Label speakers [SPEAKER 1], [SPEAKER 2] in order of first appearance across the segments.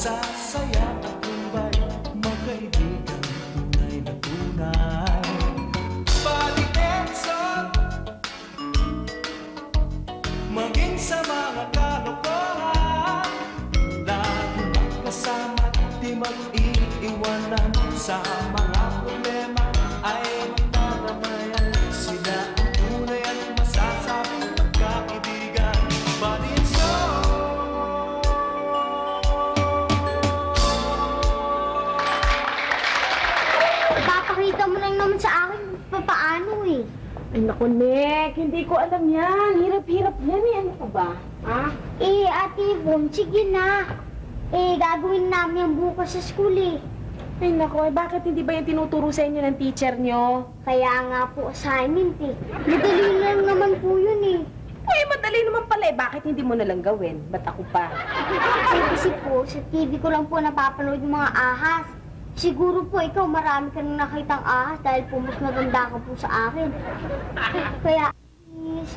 [SPEAKER 1] sasaya at lumbay, magkaibigan tunay na tunay. Paligid-son, maging sa mga kalokohan, lagi magkasama, di mag-iiwanan. Sa mga problema ay magdadamayan, sila ang tunay at masasabing magkaibigan. Paligid-son.
[SPEAKER 2] Papakita mo lang naman sa akin papaano eh.
[SPEAKER 3] Ay naku, Nek, hindi ko alam yan. Hirap-hirap yan eh. Ano pa ba? Ha?
[SPEAKER 2] Eh, Ate Yvonne, sige na. Eh, gagawin namin yung bukas sa school eh.
[SPEAKER 3] Ay naku, bakit hindi ba yan tinuturo sa inyo ng teacher nyo?
[SPEAKER 2] Kaya nga po assignment eh. Madali lang naman po yun eh.
[SPEAKER 3] Eh, madali naman pala eh. Bakit hindi mo nalang gawin? Ba't ako pa?
[SPEAKER 2] Eh, kasi po, sa TV ko lang po napapanood yung mga ahas. Siguro po ikaw marami ka nang nakitang ahas dahil po mas maganda ka po sa akin. Kaya, please.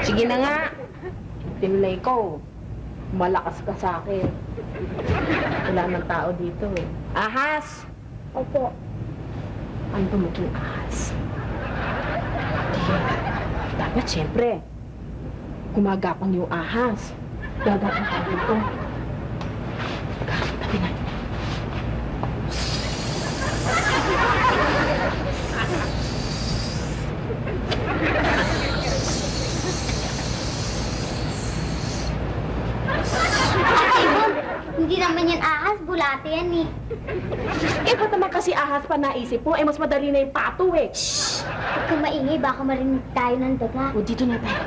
[SPEAKER 3] Sige na nga. Tinulay ko. Malakas ka sa akin. Wala nang tao dito eh. Ahas!
[SPEAKER 2] Opo.
[SPEAKER 3] Ano ba maging ahas? Dapat siyempre. Gumagapang yung ahas. Gagapang tayo dito. Tabi na.
[SPEAKER 2] Hindi naman yan ahas, bulate yan eh.
[SPEAKER 3] Eh, ba't naman kasi ahas pa naisip mo? Eh, mas madali na yung pato eh.
[SPEAKER 2] Shhh! Huwag kang maingay, baka marinig tayo ng daga.
[SPEAKER 3] O, dito na tayo.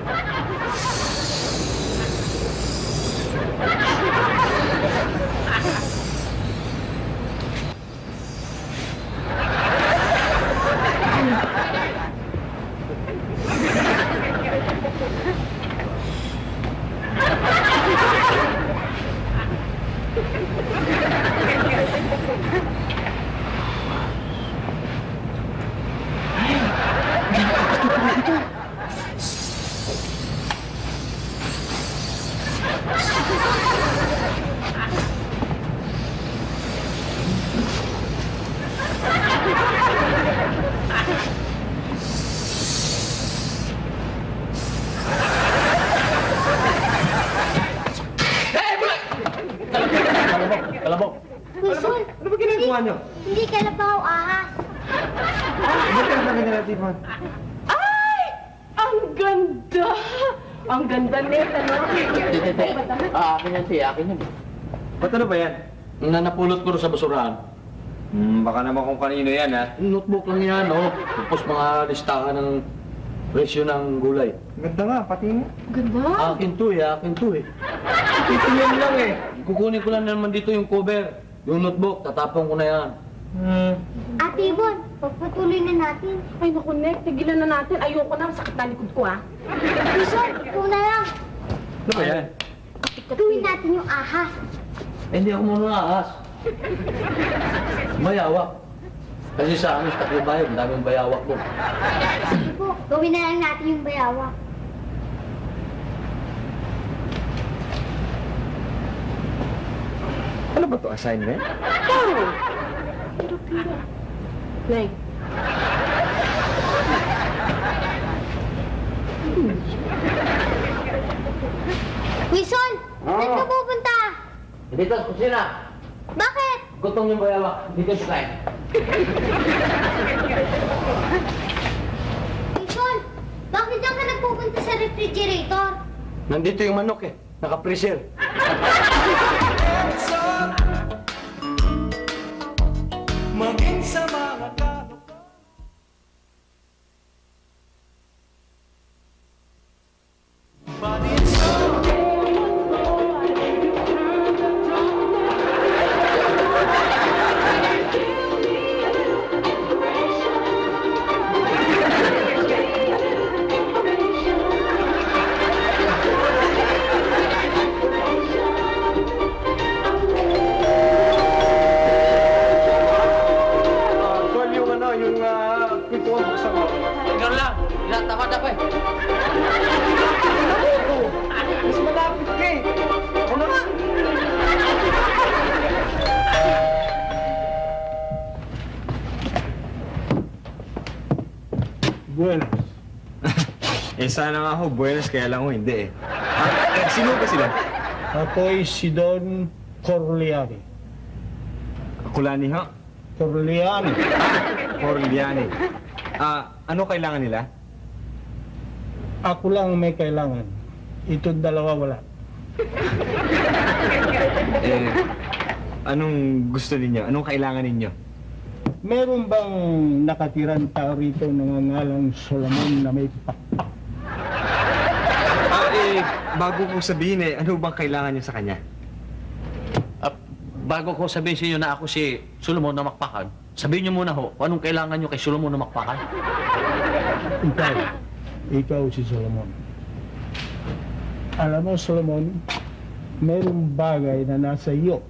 [SPEAKER 4] Kalabok!
[SPEAKER 2] Wilson,
[SPEAKER 4] Ano ba ginagawa niyo?
[SPEAKER 2] hindi ka labaw ahas.
[SPEAKER 4] Ano ka na natin, man?
[SPEAKER 3] Ay! Ang ganda! Ang ganda nito, no?
[SPEAKER 5] Tete, akin yan, tiya, akin yan.
[SPEAKER 4] Ba't ano ba yan?
[SPEAKER 5] Napulot ko rin sa basurahan.
[SPEAKER 4] Baka naman kung kanino yan, ha?
[SPEAKER 5] Notebook lang yan, oh. Tapos mga listahan ng presyo ng gulay.
[SPEAKER 4] Ganda nga, pati nga.
[SPEAKER 3] Ganda!
[SPEAKER 5] Akin to eh.
[SPEAKER 4] Ito yan lang eh.
[SPEAKER 5] Kukunin ko lang naman dito yung cover. Yung notebook, tatapon ko na yan.
[SPEAKER 2] Ate Yvonne, pagpatuloy na natin.
[SPEAKER 3] Ay, naku, Nek, tigilan na natin. Ayoko na, sakit na likod ko, ha?
[SPEAKER 2] Wilson, ikaw na lang.
[SPEAKER 4] Ano ba yan?
[SPEAKER 2] Gawin natin yung ahas.
[SPEAKER 5] Eh, hindi ako mga ahas. Bayawak. Kasi sa amin, sa Taklobay, ang daming bayawak mo.
[SPEAKER 2] Sige po, gawin na lang natin yung bayawak.
[SPEAKER 4] Ano ba to assignment?
[SPEAKER 3] Oh! Hirap-hirap. Nek.
[SPEAKER 2] Wilson, saan ka pupunta?
[SPEAKER 5] Dito, kusina.
[SPEAKER 2] Bakit?
[SPEAKER 5] Gutong yung bayawak. Dito sa kain.
[SPEAKER 2] Wilson, bakit diyan ka nagpupunta sa refrigerator?
[SPEAKER 5] Nandito yung manok eh. Naka-freezer.
[SPEAKER 1] Maging sa mga kaloko. Paligid-son.
[SPEAKER 6] Buenas.
[SPEAKER 4] Eh, sana nga ho, buenas, kaya lang ho, hindi eh. Sino ba sila?
[SPEAKER 6] Ako'y si Don Corleone.
[SPEAKER 4] Kulani ho?
[SPEAKER 6] Corleone.
[SPEAKER 4] Corleone. Ano kailangan nila?
[SPEAKER 6] Ako lang may kailangan. Itong dalawa wala.
[SPEAKER 4] Eh, anong gusto ninyo? Anong kailangan ninyo?
[SPEAKER 6] Meron bang nakatirang tao rito nangangalang Solomon na may pakpak?
[SPEAKER 4] Bago ko sabihin eh, ano bang kailangan niyo sa kanya?
[SPEAKER 5] Bago ko sabihin sa inyo na ako si Solomon na Makpakan, sabihin niyo muna ho, kung anong kailangan niyo kay Solomon na Makpakan?
[SPEAKER 6] Ikaw si Solomon. Alam mo, Solomon, merong bagay na nasa iyo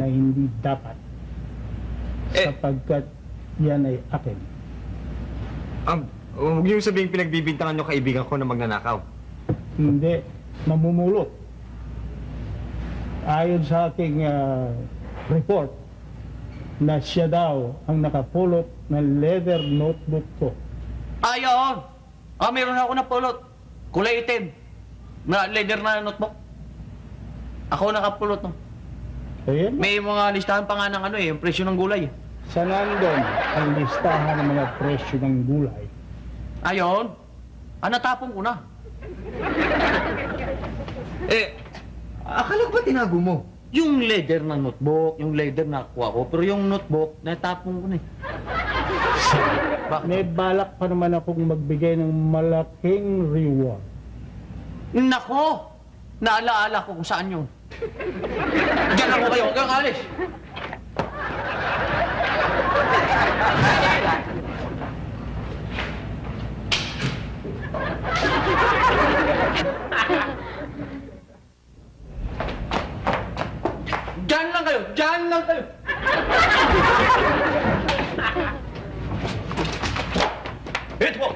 [SPEAKER 6] na hindi dapat. Sapagkat yan ay akin.
[SPEAKER 4] Huwag niyo sabihin pinagbibintangan niyo kaibigan ko na magnanakaw.
[SPEAKER 6] Hindi, mamumulot. Ayon sa aking report, na siya daw ang nakapulot ng leather notebook ko.
[SPEAKER 5] Ayun! Meron ako na pulot. Kulay itim. Na leather na notebook. Ako nakapulot no.
[SPEAKER 6] Ayan,
[SPEAKER 5] May mga listahan pa nga ng yung presyo ng gulay.
[SPEAKER 6] sa nandun ang listahan ng mga presyo ng gulay.
[SPEAKER 5] Ayun! Natapong ko na.
[SPEAKER 4] Akala ko ba tinago mo?
[SPEAKER 5] Yung leather na notebook, yung leather na kuha ko, pero yung notebook, natapong ko na
[SPEAKER 6] May balak pa naman akong magbigay ng malaking reward.
[SPEAKER 5] Nako! Naalaala ko kung saan yun. Diyan ako kayo, hanggang alis. Diyan lang kayo! Diyan lang kayo! Ito po!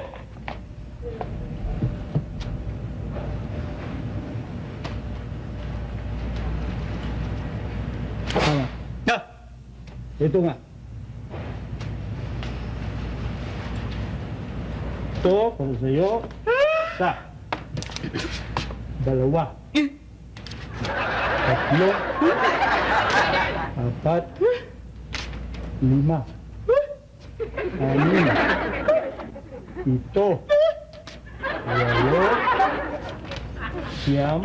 [SPEAKER 6] Tama.
[SPEAKER 5] Ha?
[SPEAKER 6] Ito nga. Ito, para sa iyo. Isa. Dalawa. Tatlo. Apat. Lima. Anim. Ito. Walo. Siyam.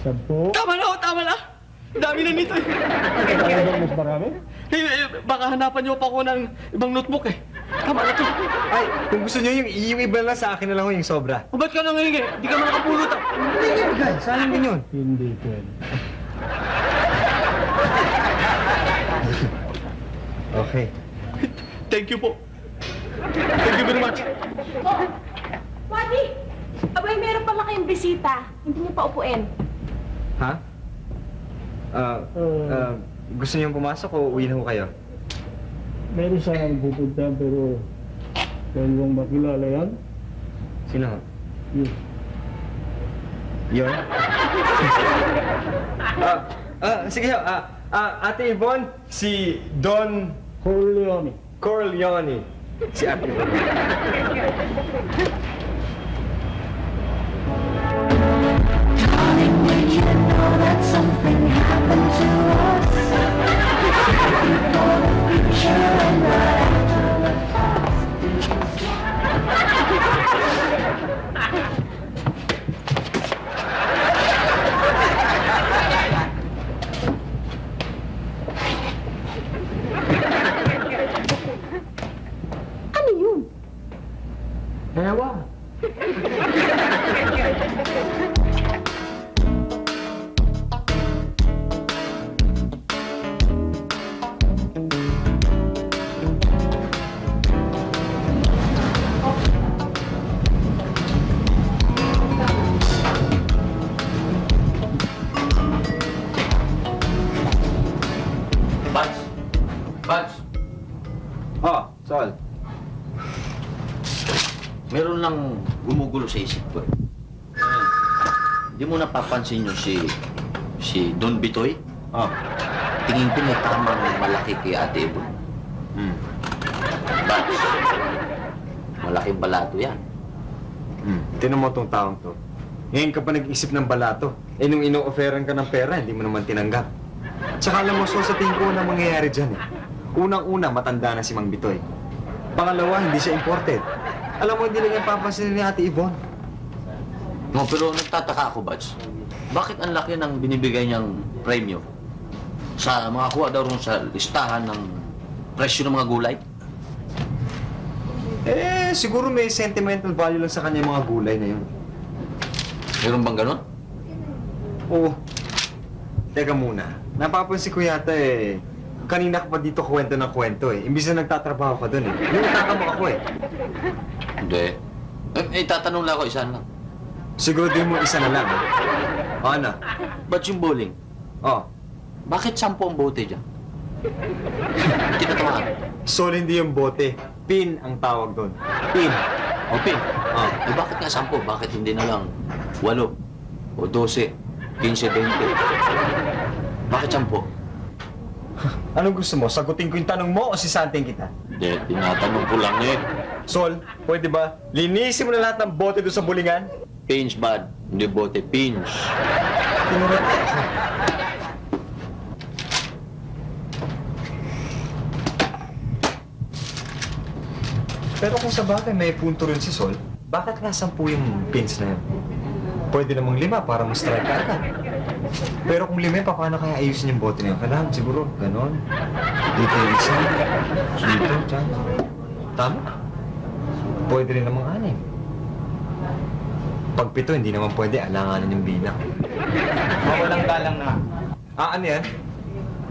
[SPEAKER 6] Sampo.
[SPEAKER 5] Tama na ho, tama na! Dami na nito eh.
[SPEAKER 6] Talagang mas marami?
[SPEAKER 5] Baka hanapan niyo pa ako ng ibang notebook eh. Tama na to.
[SPEAKER 4] Ay, kung gusto niyo yung iba lang sa akin na lang ho, yung sobra.
[SPEAKER 5] O ba't ka nangingi? Di ka man nakapulot ah.
[SPEAKER 4] Hindi niya bigay, sayang din yun.
[SPEAKER 6] Hindi pwede.
[SPEAKER 4] Okay.
[SPEAKER 5] Thank you po. Thank you very much.
[SPEAKER 7] Wadi! Abay, meron pala kayong bisita. Hindi niyo pa upuin.
[SPEAKER 4] Ha? Gusto niyong pumasok o uwi na ho kayo?
[SPEAKER 6] Meron sanang pupunta pero kung mong makilala yan,
[SPEAKER 4] Sino ho?
[SPEAKER 6] yun.
[SPEAKER 4] Yun? Sige ho. Ate Yvonne, si Don
[SPEAKER 6] Corleone.
[SPEAKER 4] Corleone. Si Ate Yvonne.
[SPEAKER 7] Ano yun?
[SPEAKER 5] Ewa. Buds! Buds!
[SPEAKER 4] Sol.
[SPEAKER 5] Meron lang gumugulo sa isip ko. Hindi mo napapansin yung si Don Bitoy? Tingin ko may tamang malaki kay Ate Ebon. Buds, Malaking balato yan.
[SPEAKER 4] Tinan mo tong taong to. Ngayon ka pa nag-isip ng balato. Eh, nung ino-offeran ka ng pera, hindi mo naman tinanggap. Tsaka alam mo, so sa tingin ko na mangyayari dyan eh. Unang-una, matanda na si Mang Bitoy. Pangalawa, hindi siya imported. Alam mo, hindi lang yan papansin ni Ate Yvonne.
[SPEAKER 5] No, pero nagtataka ako, Bats. Bakit ang laki ng binibigay niyang premyo? Sa mga kuha daw ron sa listahan ng presyo ng mga gulay?
[SPEAKER 4] Eh, siguro may sentimental value lang sa kanya yung mga gulay na yun.
[SPEAKER 5] Meron bang ganon?
[SPEAKER 4] Oo. Teka muna. Napapansin ko yata eh, kanina ka pa dito kwento ng kwento eh. Imbis na nagtatrabaho ka doon eh. Nilutaka mo ako eh.
[SPEAKER 5] Hindi. Tatanong lang ako, isa lang.
[SPEAKER 4] Siguro din mo isa na lang eh. O ano?
[SPEAKER 5] Ba't yung bowling?
[SPEAKER 4] Oh,
[SPEAKER 5] Bakit 10 ang bote dyan? Tinatamaan.
[SPEAKER 4] sol hindi yung bote. Pin ang tawag doon. Pin.
[SPEAKER 5] O pin. Bakit nga 10? Bakit hindi na lang 8? O 12? 15, 20? Bakit 10?
[SPEAKER 4] Anong gusto mo? Sagutin ko yung tanong mo o sisanting kita?
[SPEAKER 5] Hindi, tinatanong ko lang eh.
[SPEAKER 4] Sol, pwede ba? Linisin mo na lahat ng bote doon sa bulingan?
[SPEAKER 5] Pins bad. Hindi bote, pins.
[SPEAKER 4] Tinurat ako. Pero kung sa bagay may punto rin si Sol, bakit nga 10 yung pins na yun? Pwede namang 5 para ma-strike ka agad. Pero kung 5, paano kaya ayusin yung bote na yun? Kailangan siguro, ganon. Dito yung isa. Dito, dyan. Tama. Pwede rin namang 6. Pag 7, hindi naman pwede. Alanganan yung bilang.
[SPEAKER 6] Mawalang galang na.
[SPEAKER 4] Ano yan?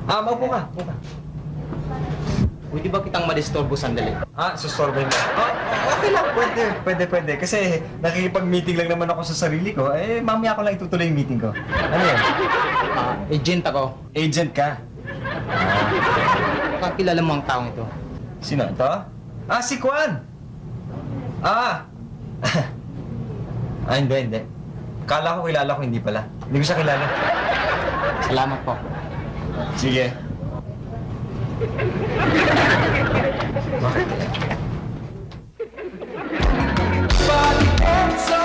[SPEAKER 4] Maupo ka. Maupo ka.
[SPEAKER 6] Pwede ba kitang madisturbo sandali?
[SPEAKER 4] Susorbe mo. Okay lang. Pwede. Kasi nakikipag-meeting lang naman ako sa sarili ko. Eh, mamaya ko lang itutuloy yung meeting ko. Ano yan?
[SPEAKER 6] Agent ako.
[SPEAKER 4] Agent ka?
[SPEAKER 6] Kakilala mo ang taong ito.
[SPEAKER 4] Sino ito? Si Kwan! Hindi. Kala ko kilala ko, hindi pala. Hindi ko siya kilala.
[SPEAKER 6] Salamat po.
[SPEAKER 4] Sige. Bakit?
[SPEAKER 1] Balik Edso,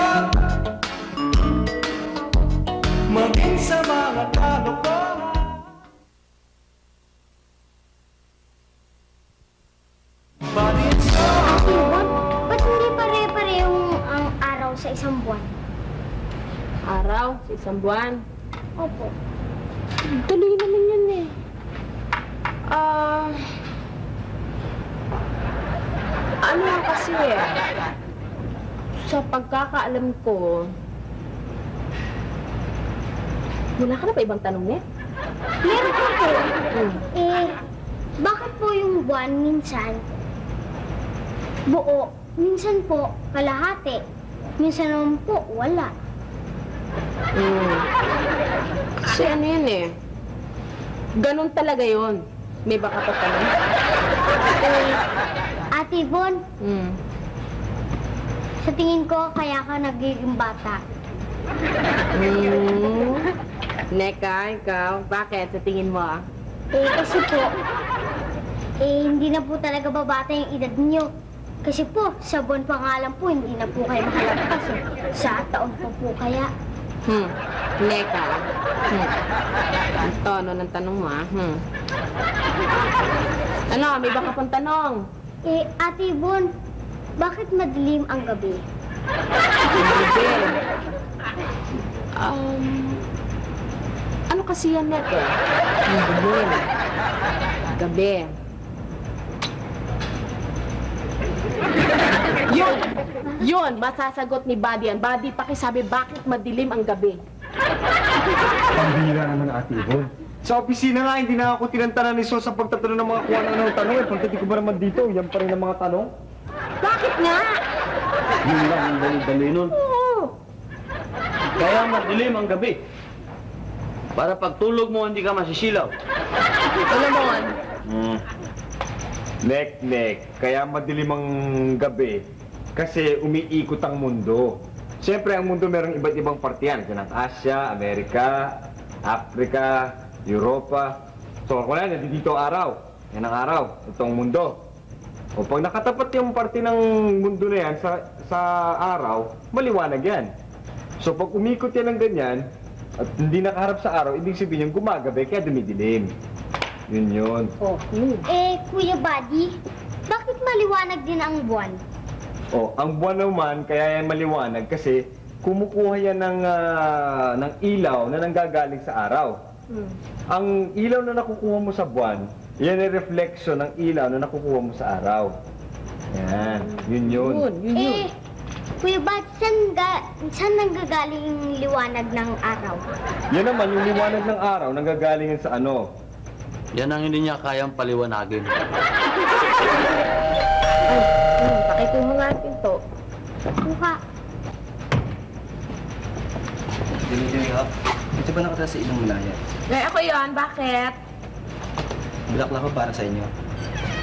[SPEAKER 1] maging sa mga kalokohan. Balik sa
[SPEAKER 2] Ate Yvonne, ba't hindi pare-parehong ang araw sa isang buwan?
[SPEAKER 3] Araw, sa isang buwan.
[SPEAKER 2] Opo.
[SPEAKER 3] Tuloy naman yun eh. Ano nga kasi sa pagkakaalam ko, wala ka na pa ibang tanong eh?
[SPEAKER 2] Meron po po. Bakit po yung buwan minsan buo, minsan po kalahati, minsan naman po wala?
[SPEAKER 3] Kasi ano yun eh, ganun talaga yun. May baka pa tanong?
[SPEAKER 2] Ate Yvonne, sa tingin ko kaya ka nagiging bata.
[SPEAKER 3] Neka, ikaw, bakit sa tingin mo ah?
[SPEAKER 2] Kasi po, hindi na po talaga babata yung edad niyo. Kasi po, sa buwan pa nga lang po, hindi na po kayo makalagpas eh. Sa taon po kaya.
[SPEAKER 3] Neka. Ang tono ng tanong mo ah. Ano, may baka pang tanong?
[SPEAKER 2] Ate Yvonne, bakit madilim ang gabi?
[SPEAKER 3] Hindi. Ano kasi yan, Net eh? Ang dilim. Gabi. Yun, masasagot ni Buddy yan. Buddy, pakisabi, bakit madilim ang gabi?
[SPEAKER 4] Pambira naman, Ate Yvonne. Sa opisina nga, hindi na ako tinantanan ni Sol sa pagtatanong ng mga kuha ng tanong eh. Pagdating ko ba naman dito, yan pa rin ang mga tanong.
[SPEAKER 3] Bakit nga?
[SPEAKER 5] Yun lang ang dali-dali nun.
[SPEAKER 3] Oo.
[SPEAKER 5] Kaya madilim ang gabi. Para pagtulog mo, hindi ka masisilaw.
[SPEAKER 3] Alam mo,
[SPEAKER 4] Nek. Kaya madilim ang gabi kasi umiikot ang mundo. Siyempre, ang mundo merong iba't ibang partiyan. Yan ang Asia, Amerika, Africa, Europa. So, kung yan, dito araw. Yan ang araw. Itong mundo.
[SPEAKER 8] O pag nakatapat yung parte ng mundo na yan sa araw, maliwanag yan. So pag umikot yan ng ganyan, at hindi nakaharap sa araw, ibig sabihin yung gumagabi, kaya dumidilim. Yun yun.
[SPEAKER 3] Oh, yun.
[SPEAKER 2] Kuya Buddy, bakit maliwanag din ang buwan?
[SPEAKER 8] O, ang buwan naman, kaya yan maliwanag kasi kumukuha yan ng ilaw na nanggagaling sa araw. Ang ilaw na nakukuha mo sa buwan, yan ay reflection ng ilaw na nakukuha mo sa araw. Yan, yun yun.
[SPEAKER 2] Kuya Buddy, saan nanggagaling yung liwanag ng araw?
[SPEAKER 8] Yan naman, yung liwanag ng araw, nanggagaling yan sa ano?
[SPEAKER 5] Yan ang hindi niya kayang paliwanagin.
[SPEAKER 3] Pakikuha mo nga ang pinto.
[SPEAKER 2] Kuha.
[SPEAKER 9] Dili-dili ha. Ito ba nakatala sa ilang malaya?
[SPEAKER 7] Eh, ako yon, bakit?
[SPEAKER 9] Bulak ko para sa inyo.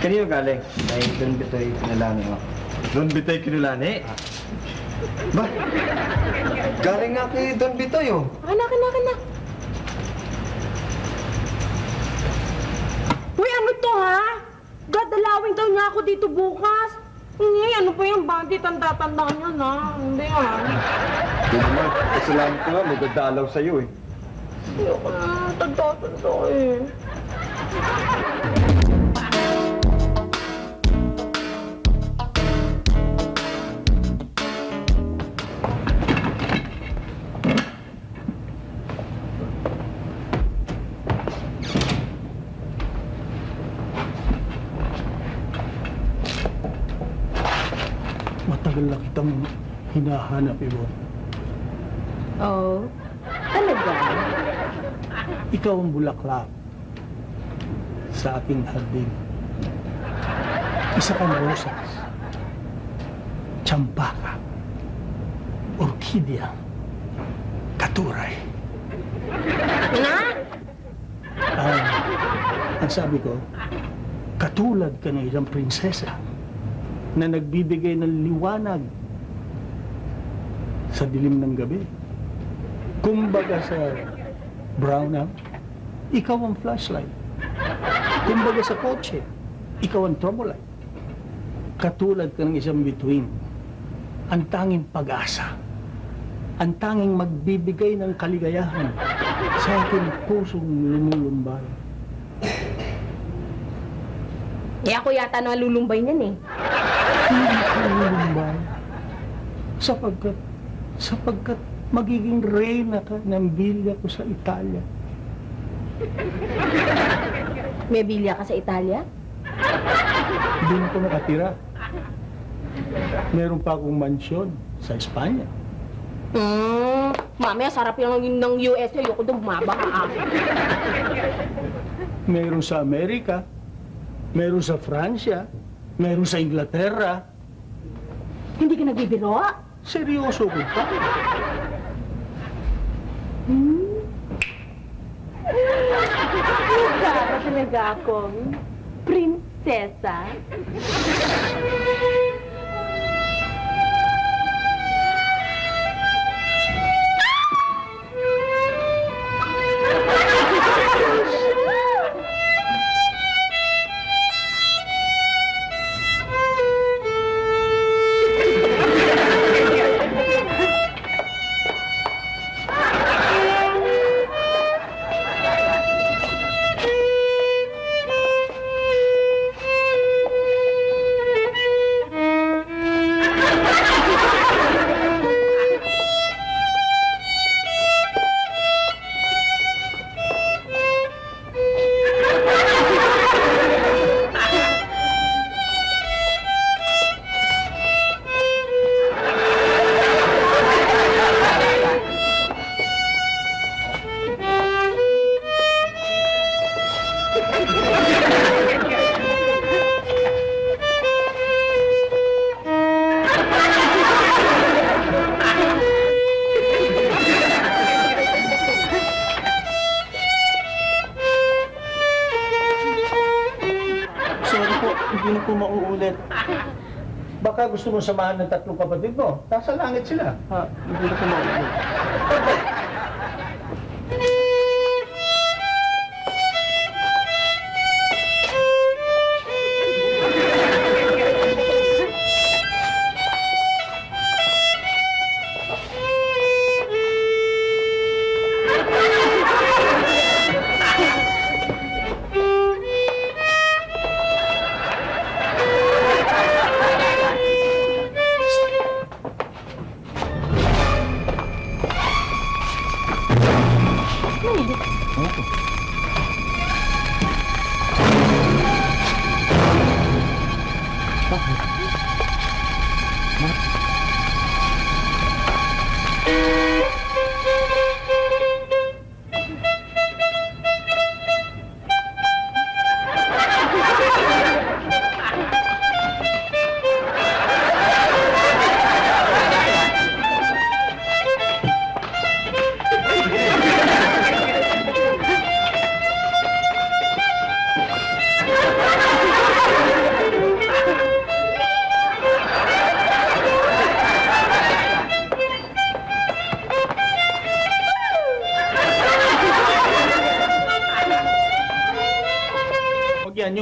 [SPEAKER 8] Kanino galing?
[SPEAKER 9] Dahil doon bito'y pinalangin mo.
[SPEAKER 4] Don Bitoy Kinulani? Ba? Galing nga kay Don Bitoy, oh.
[SPEAKER 7] Anak. Uy, ano to ha? Dadalawin daw niya ako dito bukas. Hindi, ano pa yung bandit? Tanda-tanda niya na. Hindi ah.
[SPEAKER 8] Hindi naman, kasalanan ko nga, may dadalaw sa'yo eh.
[SPEAKER 7] Ayoko na. Tanda-tanda eh.
[SPEAKER 6] Matagal na kitang hinahanap, Ibon.
[SPEAKER 3] Oh, talaga?
[SPEAKER 6] Ikaw ang bulaklak sa aking hardin. Isa kang rosas, tsampaka, orkidea, katuray. Ang sabi ko, katulad ka ng isang prinsesa na nagbibigay ng liwanag sa dilim ng gabi. Kumbaga sa brownout, ikaw ang flashlight. Kumbaga sa kotse, ikaw ang tromolight. Katulad ka ng isang bituin, ang tanging pag-asa, ang tanging magbibigay ng kaligayahan sa aking pusong lumulumbay.
[SPEAKER 3] Eh, ako yata nalulumbay niyan eh.
[SPEAKER 6] Hindi ka lumulumbay sapagkat magiging reyna ka ng bilya ko sa Italia.
[SPEAKER 3] May bilya ka sa Italia?
[SPEAKER 6] Doon ako nakatira. Meron pa akong mansyon sa Espanya.
[SPEAKER 3] Mamaya sarap yung ng US. Ayoko doon bumabaha.
[SPEAKER 6] Meron sa Amerika, meron sa Fransya, meron sa Inglaterra.
[SPEAKER 3] Hindi ka nagbibiro?
[SPEAKER 6] Seryoso ko pa.
[SPEAKER 3] Para talaga akong prinsesa.
[SPEAKER 6] Sorry po, hindi na po mauulit. Baka gusto mo samahan ng tatlong kapatid mo. Nasa langit sila. Ha, hindi na po mauulit.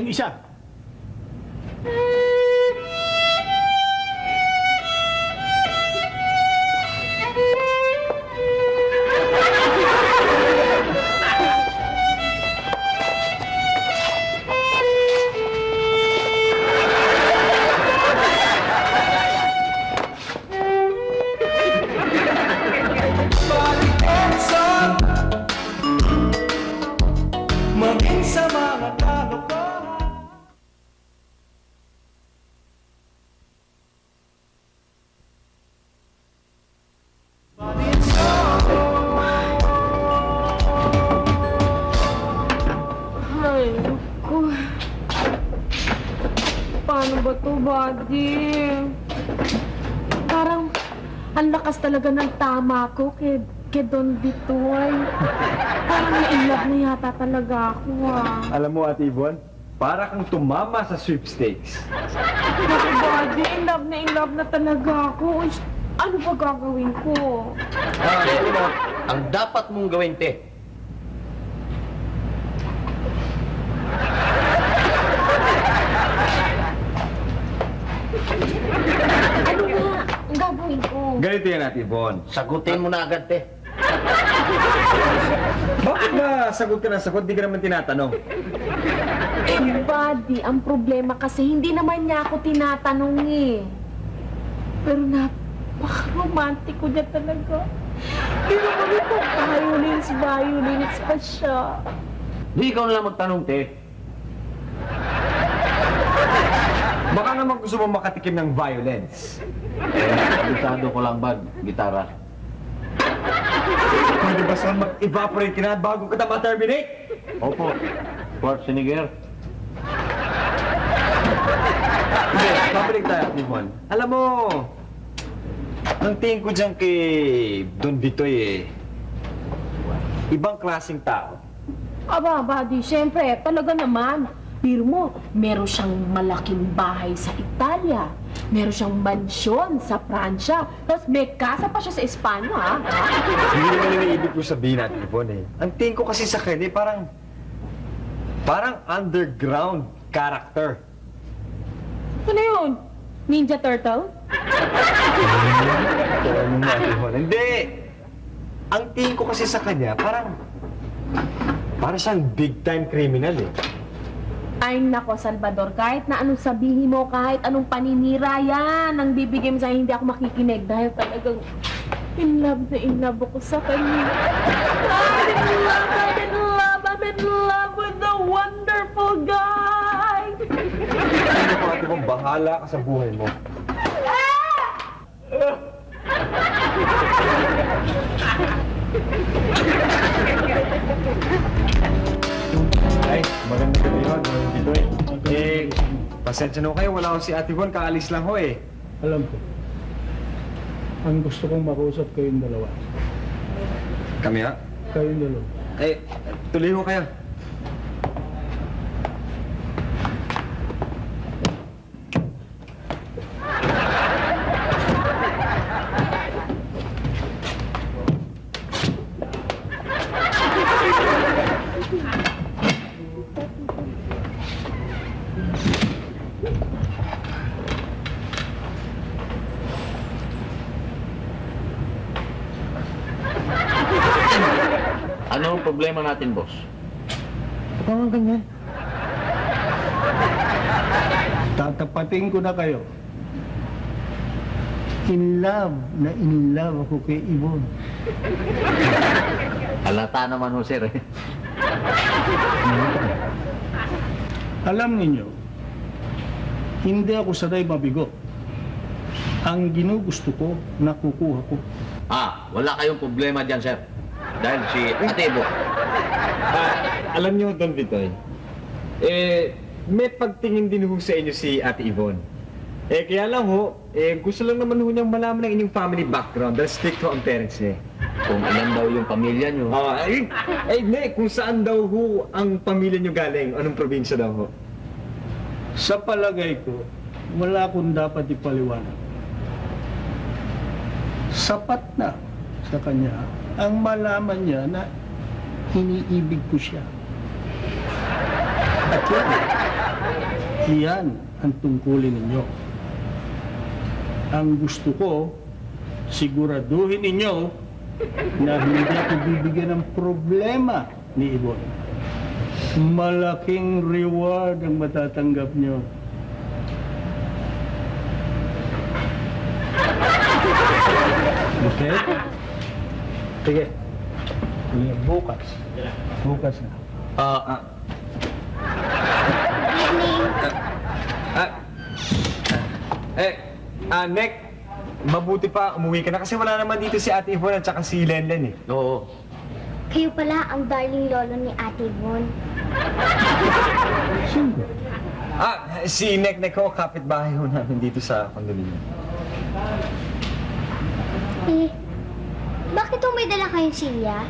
[SPEAKER 6] yung isa.
[SPEAKER 1] Balikenson, maging sa mga kalokohan.
[SPEAKER 7] Ay, naku. Paano ba to, buddy? Parang ang lakas talaga ng tama ko kay Don Vitoy. Parang na-inlove na yata talaga ako, ah.
[SPEAKER 8] Alam mo, Ate Yvonne, para kang tumama sa sweepstakes.
[SPEAKER 7] Naku, buddy, in love na talaga ako. Uy, ano ba gagawin ko?
[SPEAKER 5] Ang dapat mong gawin, te,
[SPEAKER 2] Ano nga ang gagawin ko?
[SPEAKER 8] Ganito yan, Ate Yvonne.
[SPEAKER 5] sagutin mo na agad, te.
[SPEAKER 8] Bakit ba sagot ka ng sagot, di ka naman tinatanong?
[SPEAKER 7] Eh, buddy, ang problema kasi hindi naman niya ako tinatanong eh. Pero napaka-romantic ko niya talaga. Hindi naman ito violins pa siya.
[SPEAKER 5] Di ikaw na lang magtanong, te.
[SPEAKER 8] Baka naman gusto mo makatikim ng violence.
[SPEAKER 5] Kabisado ko lang ba, gitara?
[SPEAKER 8] Pwede ba, son, mag-evaporate ka na bago ka na ma-terminate?
[SPEAKER 5] Opo, Schwarzenegger.
[SPEAKER 8] Hindi, babalik tayo, Ate Yvonne. Alam mo, ang tingin ko dyan kay Don Vitoy ibang klaseng tao.
[SPEAKER 3] Aba, buddy, syempre, talaga naman. Pero mo, meron siyang malaking bahay sa Italia. Meron siyang mansyon sa Pransya. Tapos may casa pa siya sa Espanya, ha?
[SPEAKER 8] Hindi naman yung ibig ko sabihin, Ate Yvonne. Ang tingin ko kasi sa kanya, parang underground character.
[SPEAKER 3] Ano yun? Ninja Turtle?
[SPEAKER 8] Ano nga, Ate Yvonne? Hindi! Ang tingin ko kasi sa kanya, parang siyang big-time criminal eh.
[SPEAKER 3] Ay nako, Salvador, kahit na anong sabihin mo, kahit anong paninira yan, ang bibigay mo sa'yo, hindi ako makikinig dahil talagang in love ako sa kanya. I'm in love with the wonderful guy!
[SPEAKER 8] Ano ko, Ate Yvonne, bahala ka sa buhay mo. Ay, maganda ka yun, dito eh. Pasensya na ho kayo, wala ko si Ate Yvonne, kaalis lang ho eh.
[SPEAKER 6] Alam ko. Ang gusto kong makausap kayong dalawa.
[SPEAKER 8] Kami ha?
[SPEAKER 6] Kayong dalawa.
[SPEAKER 8] Eh, tuloy ho kayo.
[SPEAKER 5] Ano ang problema natin, boss?
[SPEAKER 8] Bakit ganyan?
[SPEAKER 6] Tatapatin ko na kayo. In love ako kay Yvonne.
[SPEAKER 5] Halata naman ho, sir.
[SPEAKER 6] Alam ninyo, hindi ako sanay mabigo. Ang ginugusto ko, nakukuha ko.
[SPEAKER 5] Wala kayong problema dyan, sir. Dahil si Ate Bo.
[SPEAKER 8] Alam niyo, Don Vitoy, may pagtingin din ho sa inyo si Ate Yvonne. Kaya lang ho, gusto lang naman ho niyang malaman ng inyong family background dahil strict ho ang parents niya.
[SPEAKER 5] Kung ilan daw yung pamilya nyo.
[SPEAKER 8] Hindi, kung saan daw ho ang pamilya niyo galing, anong probinsya daw ho.
[SPEAKER 6] Sa palagay ko, wala akong dapat ipaliwanag. Sapat na sa kanya ang malaman niya na iniibig ko siya. At yan, Iyan ang tungkulin ninyo. Ang gusto ko, siguraduhin ninyo na hindi ako bibigyan ng problema ni Ibon. Malaking reward ang matatanggap nyo. Okay? Sige. Bukas. Bukas na.
[SPEAKER 4] Nek, mabuti pa umuwi ka na kasi wala naman dito si Ate Yvonne at saka si Lenlen eh.
[SPEAKER 5] Oo.
[SPEAKER 2] Kayo pala ang darling lolo ni Ate Yvonne.
[SPEAKER 6] Sino?
[SPEAKER 4] Si Nek ko, kapitbahay ho namin dito sa condominium.
[SPEAKER 2] Eh, bakit ho may dala kayong silya?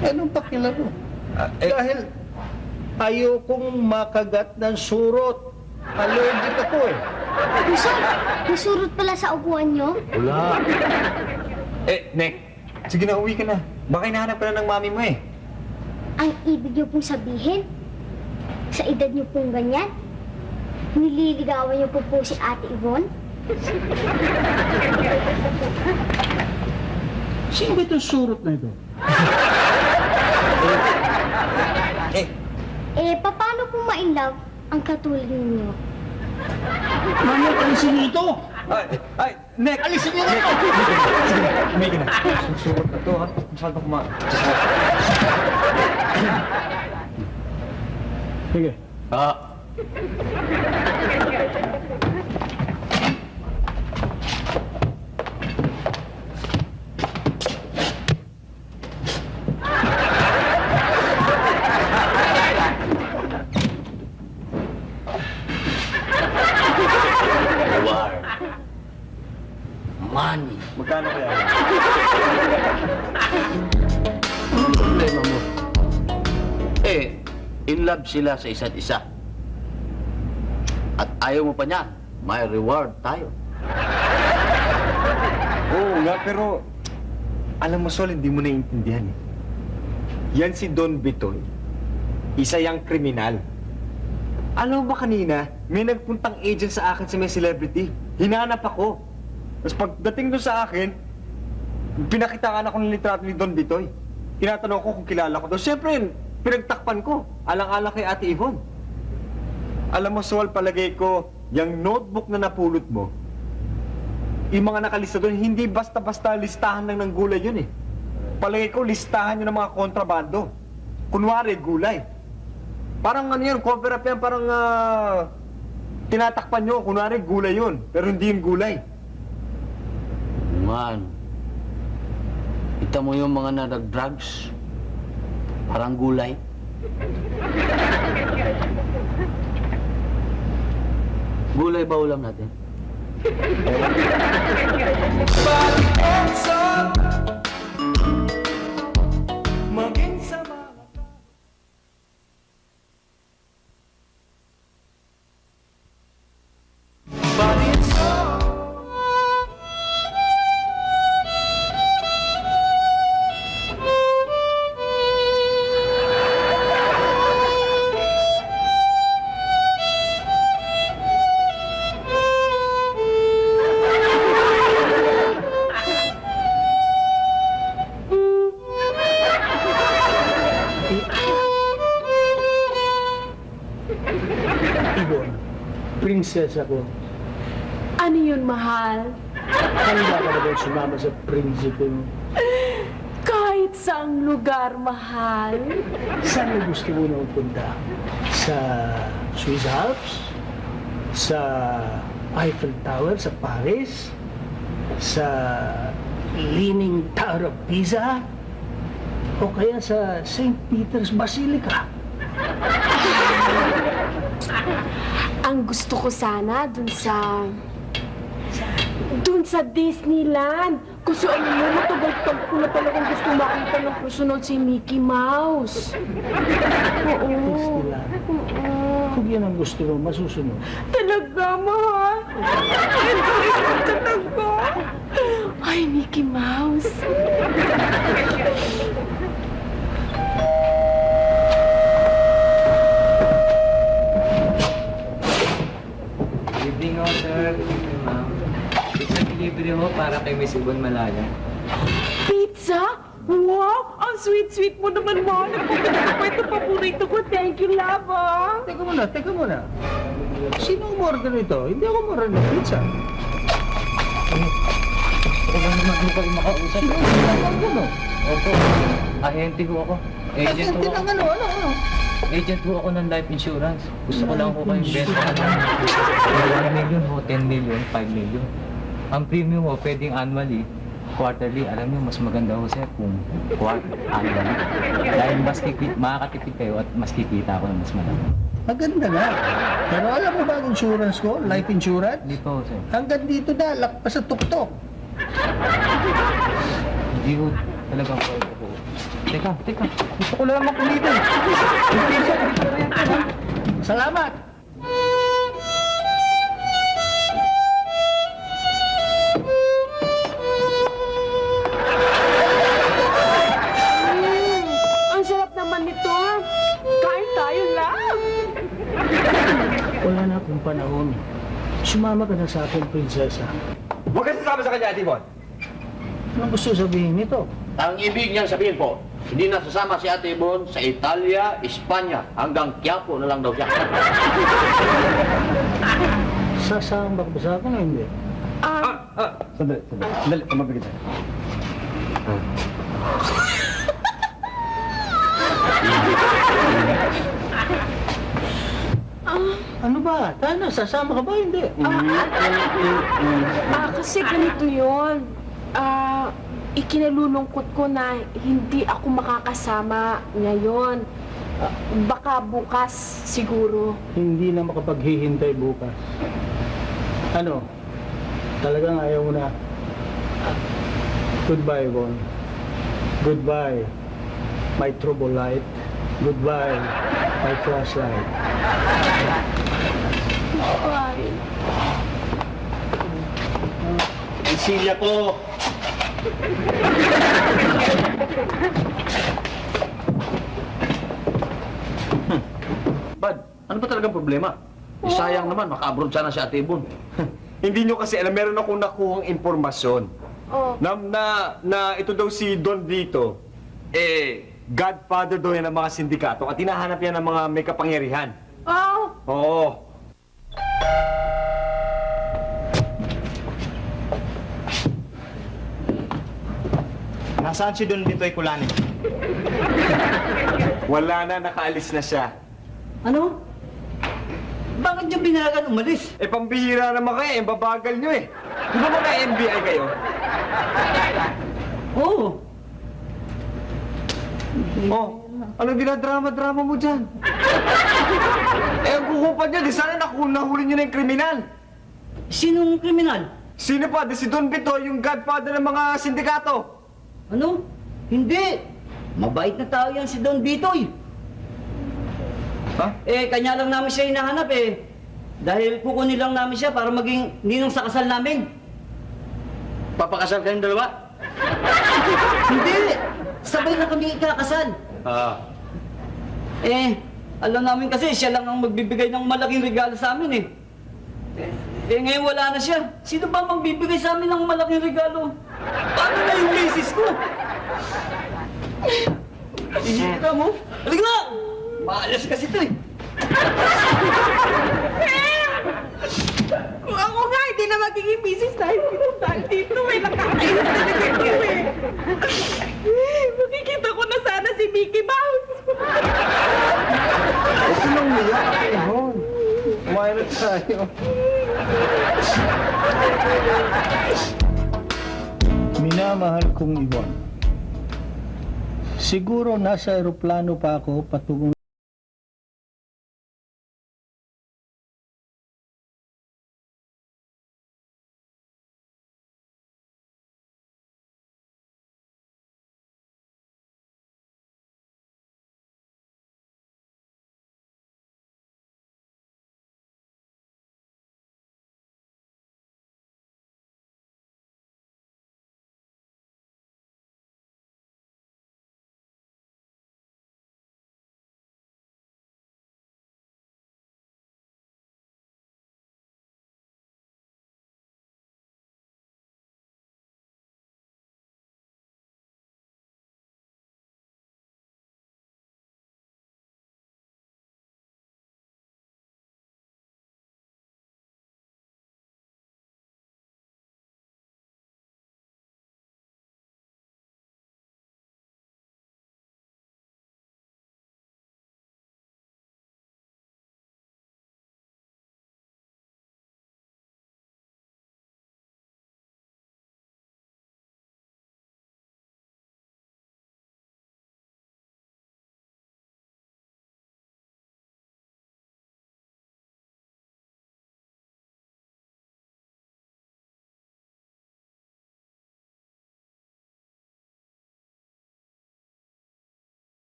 [SPEAKER 6] Anong pakilaro? Dahil ayokong makagat ng surot. Allergic ako eh.
[SPEAKER 2] Nasurot pala sa upuan nyo?
[SPEAKER 4] Wala. Nek, sige na, uwi ka na. Baka hinahanap ka na ng mami mo eh.
[SPEAKER 2] Ang ibig nyo pong sabihin, sa edad nyo pong ganyan, nililigawan nyo po si Ate Yvonne?
[SPEAKER 6] Sino ba itong surot na ito?
[SPEAKER 2] Paano po ma-inlove ang katulad ninyo?
[SPEAKER 6] Mami, alisin niyo ito!
[SPEAKER 4] Nek!
[SPEAKER 6] Alisin niyo
[SPEAKER 4] Nek,
[SPEAKER 6] ito!
[SPEAKER 4] sige na, sige na. Susurot na to ha. Masyado
[SPEAKER 6] Sige.
[SPEAKER 5] Reward. Money.
[SPEAKER 4] Magkano kaya?
[SPEAKER 5] Anong problema mo? In love sila sa isa't isa. At ayaw mo pa niya, may reward tayo.
[SPEAKER 4] Oo nga, pero alam mo, Sol, hindi mo naiintindihan eh. Yan si Don Bitoy, isa yang kriminal. Alam mo ba kanina, may nagpuntang agent sa akin sa may celebrity. Hinanap ako. Tapos pagdating doon sa akin, pinakitaan ako ng litrato ni Don Bitoy. Tinatanong ko kung kilala ko doon. Siyempre, pinagtakpan ko. Alang-alang kay Ate Yvonne. Alam mo, Sol, palagay ko, yung notebook na napulot mo, yung mga nakalista doon, hindi basta-basta listahan lang ng gulay yun eh. Palagay ko, listahan yun ng mga kontrabando. Kunwari, gulay. Parang ano yan, cover up yan, parang tinatakpan nyo. Kunwari, gulay yun. Pero hindi yung gulay.
[SPEAKER 5] Man, kita mo yung mga nag-drugs, parang gulay. Gulay ba ulam natin?
[SPEAKER 1] Maging sa mga But it's all
[SPEAKER 6] Ibon, prinsesa ko.
[SPEAKER 7] Ano yun, mahal?
[SPEAKER 6] Handa ka na ba sumama sa prinsipe mo?
[SPEAKER 7] Kahit saang lugar, mahal.
[SPEAKER 6] Saan mo gusto mo na punta? Sa Swiss Alps? Sa Eiffel Tower sa Paris? Sa Leaning Tower of Pisa? O kaya sa St. Peter's Basilica?
[SPEAKER 7] Ang gusto ko sana dun sa Disneyland. Kasi ano mo, matagal-tag ko na talagang gusto makita ng personal si Mickey Mouse. Oo.
[SPEAKER 6] Disneyland. Kung yan ang gusto mo, masusunod.
[SPEAKER 7] Talaga, mahal. Ay, talaga. Ay, Mickey Mouse.
[SPEAKER 9] libre ho para kay Miss Ibon Malaya.
[SPEAKER 7] Pizza? Wow! Ang sweet-sweet mo naman, Mahal. Ito paborito ko. Thank you, love, ah.
[SPEAKER 6] Teka muna. Sino umorder nito? Hindi ako umorder ng pizza.
[SPEAKER 9] Wala naman ho kayo makausap.
[SPEAKER 6] Sino umorder no?
[SPEAKER 9] Opo, ahente ho ako. Agent ho ako.
[SPEAKER 6] Ano?
[SPEAKER 9] Agent ho ako ng life insurance. Gusto ko lang ho kayong benta. 1 million ho, 10 million, 5 million. Ang premium ho, pwedeng annually, quarterly. Alam niyo, mas maganda ho sir kung annually. Dahil mas makakatipid kayo at mas kikita ako ng mas malaki.
[SPEAKER 6] Maganda nga. Pero alam mo ba ang insurance ko? Life insurance?
[SPEAKER 9] Hindi po ho sir.
[SPEAKER 6] Hanggang dito na, lakpas sa tuktok.
[SPEAKER 9] Hindi ho, talagang po. Teka. Gusto ko lang makumita.
[SPEAKER 6] Salamat!
[SPEAKER 7] Ang sarap naman nito. Kain tayo, love.
[SPEAKER 6] Wala na akong panahon. Sumama ka na sa akin, prinsesa.
[SPEAKER 8] Huwag ka sasama sa kanya, Ate Bon.
[SPEAKER 6] Ano gusto sabihin nito?
[SPEAKER 5] Ang ibig niyang sabihin po, hindi na sasama si Ate Bon sa Italia, Espanya, hanggang Quiapo na lang daw siya.
[SPEAKER 6] Sasama ba sa akin o hindi?
[SPEAKER 8] Sandali, tumabigit tayo.
[SPEAKER 6] Ano ba? Tana, sasama ka ba o hindi?
[SPEAKER 7] Kasi ganito yun. Ikinalulungkot ko na hindi ako makakasama ngayon. Baka bukas siguro.
[SPEAKER 6] Hindi na makapaghihintay bukas. Ano? Talagang ayaw mo na. Goodbye, Bon. Goodbye, my trouble light. Goodbye, my flashlight.
[SPEAKER 8] Ang silya ko!
[SPEAKER 5] Bad, ano ba talagang problema? Sayang naman, maka-abroad sana si Ate Bon.
[SPEAKER 8] Hindi nyo kasi alam, meron akong nakuhang impormasyon.
[SPEAKER 7] Oh.
[SPEAKER 8] Na ito daw si Don Vito, godfather daw yan ng mga sindikato at hinahanap yan ng mga may kapangyarihan.
[SPEAKER 7] Oh!
[SPEAKER 8] Oo.
[SPEAKER 4] Nasaan si Don Vito ay Kulani?
[SPEAKER 8] Wala na, nakaalis na siya.
[SPEAKER 6] Ano? Bakit niyo binagan umalis?
[SPEAKER 8] Pambihira naman kayo, babagal nyo eh. Di ba mga NBI kayo?
[SPEAKER 6] Oo.
[SPEAKER 8] Oh, anong dinadrama-drama mo dyan? Ang kukupan nyo, di sana nahuli nyo na yung kriminal.
[SPEAKER 6] Sinong kriminal?
[SPEAKER 8] Sino pa? Di si Don Vito, yung godfather ng mga sindikato.
[SPEAKER 6] Ano? Hindi. Mabait na tao yan si Don Vitoy.
[SPEAKER 8] Ha?
[SPEAKER 6] Kanya lang namin siya hinahanap Dahil kukunin lang namin siya para maging ninong sa kasal namin.
[SPEAKER 5] Papakasal kayong dalawa?
[SPEAKER 6] Hindi! Sabay na kami ikakasal. Alam namin kasi siya lang ang magbibigay ng malaking regalo sa amin ngayon wala na siya. Sino ba magbibigay sa amin ng malaking regalo? Paano na yung misis ko? Ihira mo? Halika na! Maalas kasi ito
[SPEAKER 7] Kung ako nga, hindi na magiging misis dahil pinuntahan dito. Nakakainis talaga ito Makikita ko na sana si Mickey Mouse.
[SPEAKER 8] Huwag ko nang umiyak. Kumain na tayo.
[SPEAKER 6] Minamahal kong Ibon. Siguro nasa eroplano pa ako patungong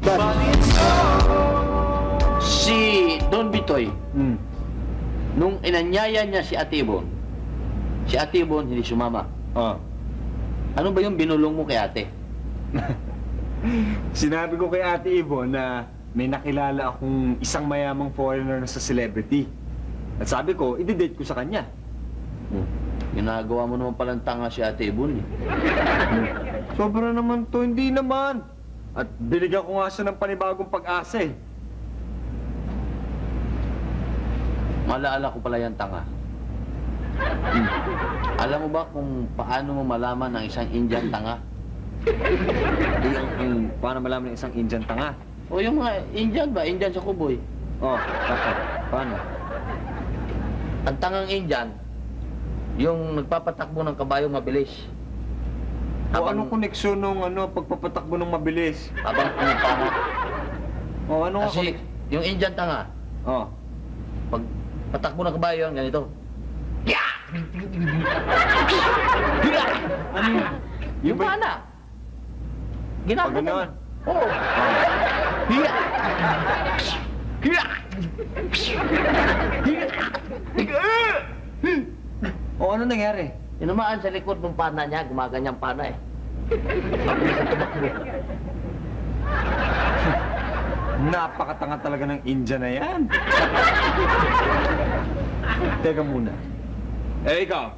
[SPEAKER 1] But it's all
[SPEAKER 5] Si Don Bitoy,
[SPEAKER 8] Hmm.
[SPEAKER 5] nung inanyaya niya si Ate Ibon hindi sumama.
[SPEAKER 8] Ah.
[SPEAKER 5] Ano ba yung binulong mo kay ate?
[SPEAKER 8] Sinabi ko kay Ate Ivo na may nakilala akong isang mayamang foreigner na sa celebrity. At sabi ko, i-date ko sa kanya.
[SPEAKER 5] Ginagawa mo naman palang tanga si Ate Ibon eh.
[SPEAKER 8] Sobra naman to, hindi naman. At binigyan ko nga siya ng panibagong pag-asa eh.
[SPEAKER 5] Malaala ko pala yung tanga. Alam mo ba kung paano mo malaman ng isang Indian tanga?
[SPEAKER 8] Paano malaman ng isang Indian tanga?
[SPEAKER 5] O yung mga Indian ba? Indian sa kuboy.
[SPEAKER 8] Oh, bakit? Paano?
[SPEAKER 5] Ang tangang Indian, yung nagpapatakbo ng kabayo mabilis.
[SPEAKER 8] O anong koneksyon nung pagpapatakbo ng mabilis?
[SPEAKER 5] Habang pumapana.
[SPEAKER 8] O ano nga
[SPEAKER 5] Kasi yung Indian tanga,
[SPEAKER 8] Oh.
[SPEAKER 5] pag patakbo ng kabayo, ganito.
[SPEAKER 8] Ano yun?
[SPEAKER 5] Yung
[SPEAKER 8] ba-
[SPEAKER 5] pana.
[SPEAKER 8] Pag
[SPEAKER 5] Ginagawa
[SPEAKER 8] ganon?
[SPEAKER 5] Oo.
[SPEAKER 8] O ano nangyari?
[SPEAKER 5] Tinamaan sa likod ng pana niya, gumaganyang pana eh.
[SPEAKER 8] Napakatanga talaga ng Indian na yan. Teka muna. Eh ikaw,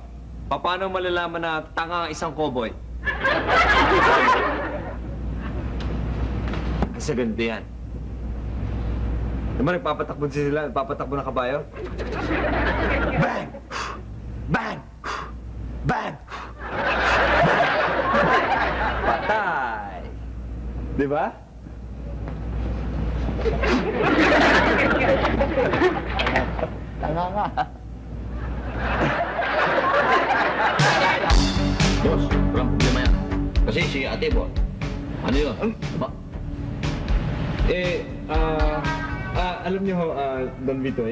[SPEAKER 8] paano malalaman na tanga ang isang cowboy? Kasi ganito yan. Diba nagpapatakbo sila, nagpapatakbo ng kabayo? Bang! Bang! Bang! Patay! Diba?
[SPEAKER 5] Tanga nga. Boss, walang problema yan. Kasi si Ate Bo, ano yun? Diba?
[SPEAKER 8] Alam niyo ho, Don Vito,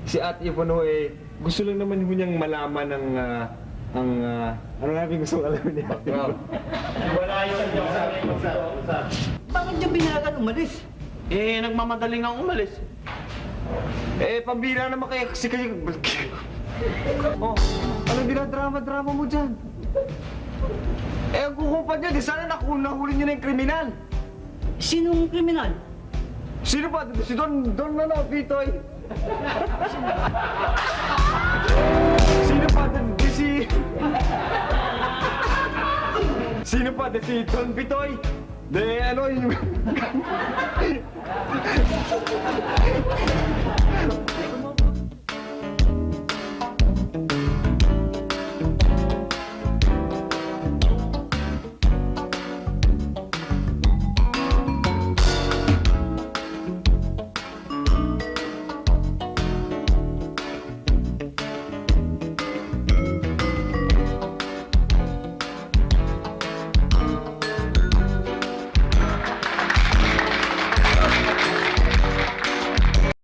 [SPEAKER 8] si Ate Ivano, gusto lang naman ho niyang malaman ano namin gusto alamin niya.
[SPEAKER 5] Background.
[SPEAKER 6] Bakit niya binayagan umalis?
[SPEAKER 5] Nagmamadaling ang umalis.
[SPEAKER 8] Pambira naman kaya kasi kayo... Oh, anong dinadrama-drama mo dyan? Ang kukupan niya, di sana nahuli niyo na yung kriminal.
[SPEAKER 6] Sinong kriminal?
[SPEAKER 8] Sino ba? Si Don Vitoy. Sino pa? Sino pa? Si Don Vitoy. De ano yung...